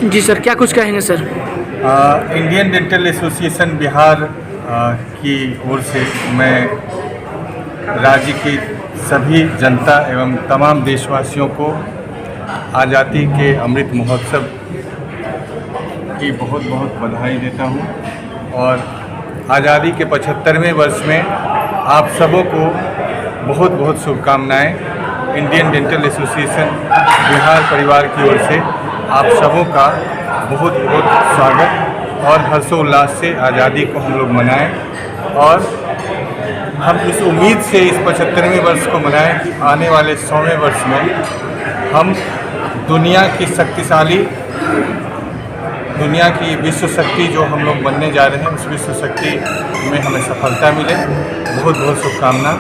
जी sir, क्या कुछ कहेंगे sir? Indian dental association Bihar की ओर से मैं राज्य की सभी जनता एवं तमाम देशवासियों को आज़ादी के अमृत महोत्सव की बहुत बहुत बधाई देता हूँ। और आज़ादी के 75वें वर्ष में आप सबों को बहुत बहुत शुभकामनाएं। इंडियन डेंटल एसोसिएशन बिहार परिवार की ओर से आप सबों का बहुत बहुत स्वागत और हर्षोल्लास से आज़ादी को हम लोग मनाएं। और हम इस उम्मीद से इस 75वें वर्ष को मनाएं कि आने वाले 100वें वर्ष में हम दुनिया की विश्व शक्ति जो हम लोग बनने जा रहे हैं, उस विश्व शक्ति में हमें सफलता मिले। बहुत बहुत शुभकामना।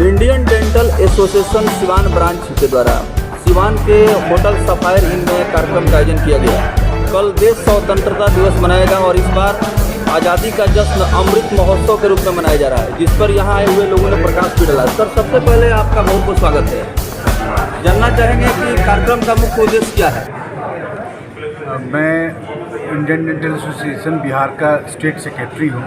Indian dental association Siwan branch के द्वारा सिवान के होटल सफायर इन में कार्यक्रम का आयोजन किया गया। कल देश स्वतंत्रता दिवस मनाएगा और इस बार आज़ादी का जश्न अमृत महोत्सव के रूप में मनाया जा रहा है, जिस पर यहाँ आए हुए लोगों ने प्रकाश भी डाला। सर, सबसे पहले आपका बहुत बहुत स्वागत है। जानना चाहेंगे कि कार्यक्रम का मुख्य उद्देश्य क्या है? मैं इंडियन डेंटल एसोसिएशन बिहार का स्टेट सेक्रेटरी हूँ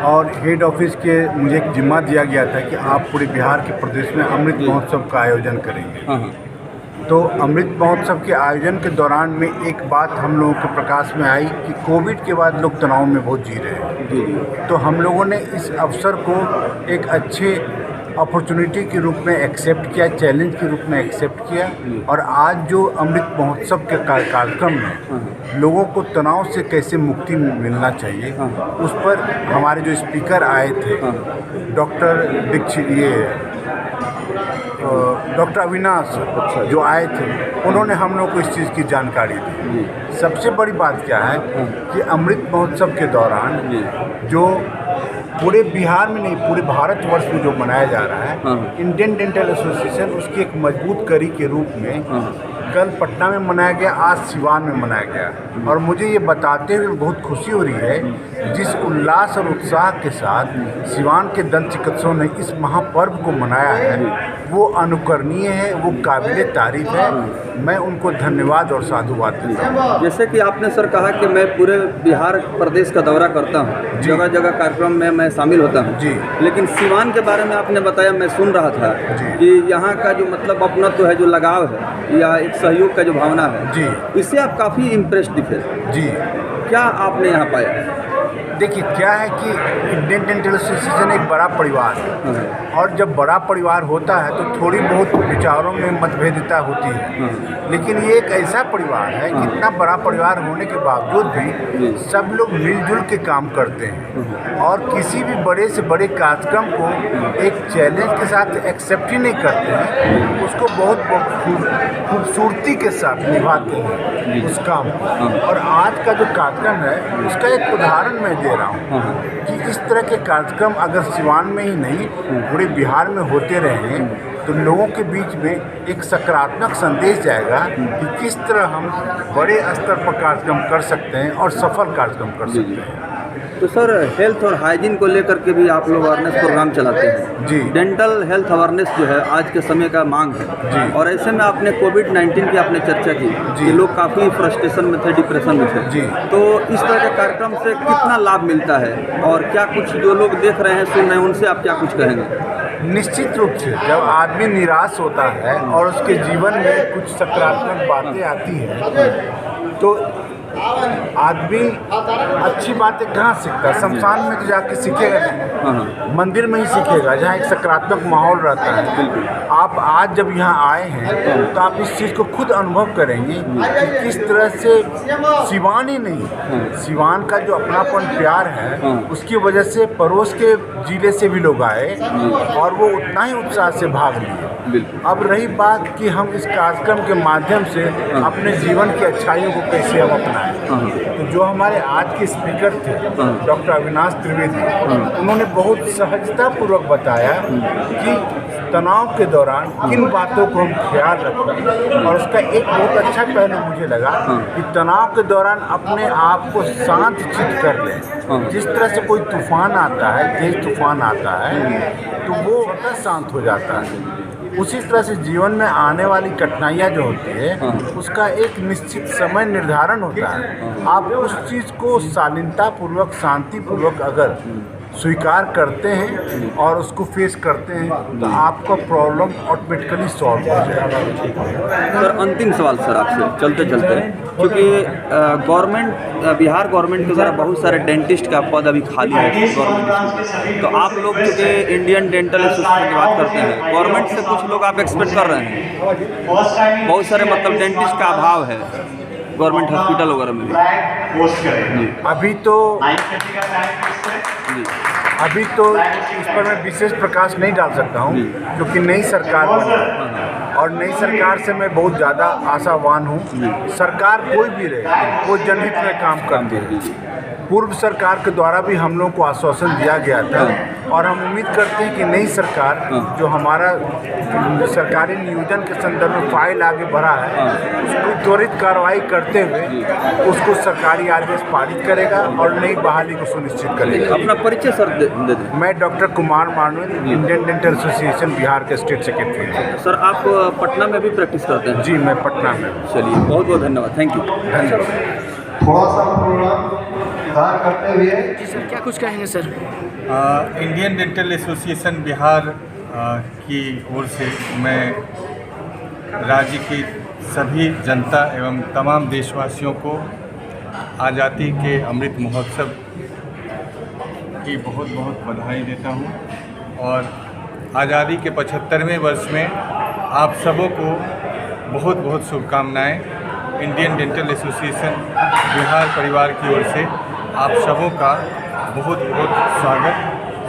और हेड ऑफिस के मुझे एक जिम्मा दिया गया था कि आप पूरे बिहार के प्रदेश में अमृत महोत्सव का आयोजन करेंगे। तो अमृत महोत्सव के आयोजन के दौरान में एक बात हम लोगों के प्रकाश में आई कि कोविड के बाद लोग तनाव में बहुत जी रहे हैं। तो हम लोगों ने इस अवसर को एक अच्छे अपॉर्चुनिटी के रूप में एक्सेप्ट किया, चैलेंज के रूप में एक्सेप्ट किया। और आज जो अमृत महोत्सव के कार्यक्रम में लोगों को तनाव से कैसे मुक्ति मिलना चाहिए, उस पर हमारे जो स्पीकर आए थे डॉक्टर अविनाश जो आए थे, उन्होंने हम लोग को इस चीज़ की जानकारी दी। सबसे बड़ी बात क्या है कि अमृत महोत्सव के दौरान जो पूरे बिहार में नहीं, पूरे भारतवर्ष में जो मनाया जा रहा है, इंडियन डेंटल एसोसिएशन उसकी एक मजबूत कड़ी के रूप में कल पटना में मनाया गया, आज सिवान में मनाया गया। और मुझे ये बताते हुए बहुत खुशी हो रही है जिस उल्लास और उत्साह के साथ सिवान के दंत चिकित्सकों ने इस महापर्व को मनाया है, वो अनुकरणीय है, वो काबिले तारीफ है। मैं उनको धन्यवाद और साधुवाद देता हूँ। जैसे कि आपने सर कहा कि मैं पूरे बिहार प्रदेश का दौरा करता हूँ, जगह जगह कार्यक्रम में मैं शामिल होता हूँ जी। लेकिन सिवान के बारे में आपने बताया, मैं सुन रहा था जी। कि यहाँ का जो मतलब अपनत्व है, जो लगाव है या एक सहयोग का जो भावना है जी। इससे आप काफ़ी इम्प्रेस दिखे। जी, क्या आपने यहाँ पाया? देखिए क्या है कि इंडियन डेंटल एसोसिएशन एक बड़ा परिवार है, और जब बड़ा परिवार होता है तो थोड़ी बहुत विचारों में मतभेदता होती है। लेकिन ये एक ऐसा परिवार है कि इतना बड़ा परिवार होने के बावजूद भी सब लोग मिलजुल के काम करते हैं, और किसी भी बड़े से बड़े कार्यक्रम को एक चैलेंज के साथ एक्सेप्ट ही नहीं करते हैं, उसको बहुत खूबसूरती के साथ निभाते हैं उस काम को। और आज का जो कार्यक्रम है उसका एक उदाहरण मैं दे रहा हूँ कि इस तरह के कार्यक्रम अगर सिवान में ही नहीं पूरे बिहार में होते रहे तो लोगों के बीच में एक सकारात्मक संदेश जाएगा कि किस तरह हम बड़े स्तर पर कार्यक्रम कर सकते हैं और सफल कार्यक्रम कर सकते हैं। तो सर हेल्थ और हाइजीन को लेकर के भी आप लोग अवेयरनेस प्रोग्राम चलाते हैं जी। डेंटल हेल्थ अवेयरनेस जो है आज के समय का मांग है जी। और ऐसे में आपने कोविड-19 की आपने चर्चा की कि लोग काफ़ी फ्रस्ट्रेशन में थे, डिप्रेशन में थे जी। तो इस तरह के कार्यक्रम से कितना लाभ मिलता है और क्या कुछ जो लोग देख रहे हैं, सुन रहे हैं, उनसे आप क्या कुछ कहेंगे? निश्चित रूप से जब आदमी निराश होता है और उसके जीवन में कुछ सकारात्मक बातें आती हैं तो आदमी अच्छी बातें कहाँ सीखता है? शमशान में तो जाके सीखेगा नहीं, मंदिर में ही सीखेगा जहाँ एक सकारात्मक माहौल रहता है। आप आज जब यहाँ आए हैं तो आप इस चीज़ को खुद अनुभव करेंगे कि किस तरह से सिवान ही नहीं, सिवान का जो अपनापन प्यार है उसकी वजह से पड़ोस के जिले से भी लोग आए और वो उतना ही उत्साह से भाग लिए। अब रही बात कि हम इस कार्यक्रम के माध्यम से अपने जीवन की अच्छाइयों को कैसे हम अपनाएं, तो जो हमारे आज के स्पीकर थे डॉक्टर अविनाश त्रिवेदी, उन्होंने बहुत सहजतापूर्वक बताया कि तनाव के दौरान किन बातों को हम ख्याल रखें। और उसका एक बहुत अच्छा पहलू मुझे लगा कि तनाव के दौरान अपने आप को शांत चित्त कर लें। जिस तरह से कोई तूफान आता है, तेज तूफान आता है तो वो शांत हो जाता है, उसी तरह से जीवन में आने वाली कठिनाइयाँ जो होती है उसका एक निश्चित समय निर्धारण होता है। आप उस चीज़ को शालीनतापूर्वक, शांतिपूर्वक अगर स्वीकार करते हैं और उसको फेस करते हैं तो आपका प्रॉब्लम ऑटोमेटिकली सॉल्व हो जाएगा। सर अंतिम सवाल सर आपसे चलते चलते, क्योंकि गवर्नमेंट, बिहार गवर्नमेंट के द्वारा बहुत सारे डेंटिस्ट का पद अभी खाली है गवर्नमेंट, तो आप लोग चूँकि इंडियन डेंटल एसोसिएशन की बात करते हैं, गवर्नमेंट से कुछ लोग आप एक्सपेक्ट कर रहे हैं, बहुत सारे मतलब डेंटिस्ट का अभाव है गवर्नमेंट हॉस्पिटल वगैरह में भी। अभी तो इस पर मैं विशेष प्रकाश नहीं डाल सकता हूँ क्योंकि नई सरकार बनी है और नई सरकार से मैं बहुत ज़्यादा आशावान हूँ। सरकार कोई भी रहे वो जनहित में काम करती है। पूर्व सरकार के द्वारा भी हम लोगों को आश्वासन दिया गया था और हम उम्मीद करते हैं कि नई सरकार जो हमारा सरकारी नियोजन के संदर्भ में फाइल आगे बढ़ा है उसको त्वरित कार्रवाई करते हुए उसको सरकारी आदेश पारित करेगा और नई बहाली को सुनिश्चित करेगा। अपना परिचय सर दे दें। मैं doctor Kumar Manvel, Indian dental association Bihar के स्टेट सेक्रेटरी हूँ। सर आप पटना में भी प्रैक्टिस करते हैं? जी मैं पटना में। चलिए बहुत बहुत धन्यवाद, थैंक यू। धन्यवाद। थोड़ा सा प्रोग्राम सुधार करते हुए जी सर, क्या कुछ कहेंगे sir? Indian dental association Bihar की ओर से मैं राज्य की सभी जनता एवं तमाम देशवासियों को आज़ादी के अमृत महोत्सव की बहुत बहुत बधाई देता हूँ और आज़ादी के 75वें वर्ष में आप सबों को बहुत बहुत शुभकामनाएँ। इंडियन डेंटल एसोसिएशन बिहार परिवार की ओर से आप सबों का बहुत बहुत स्वागत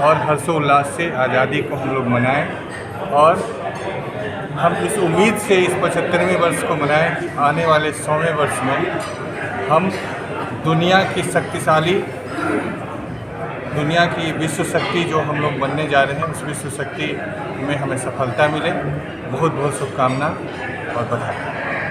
और हर्षोल्लास से आज़ादी को हम लोग मनाएं और हम इस उम्मीद से इस 75वें वर्ष को मनाएं कि आने वाले 100वें वर्ष में हम दुनिया की शक्तिशाली, दुनिया की विश्व शक्ति जो हम लोग बनने जा रहे हैं उस विश्व शक्ति में हमें सफलता मिले। बहुत बहुत शुभकामना और बधाई।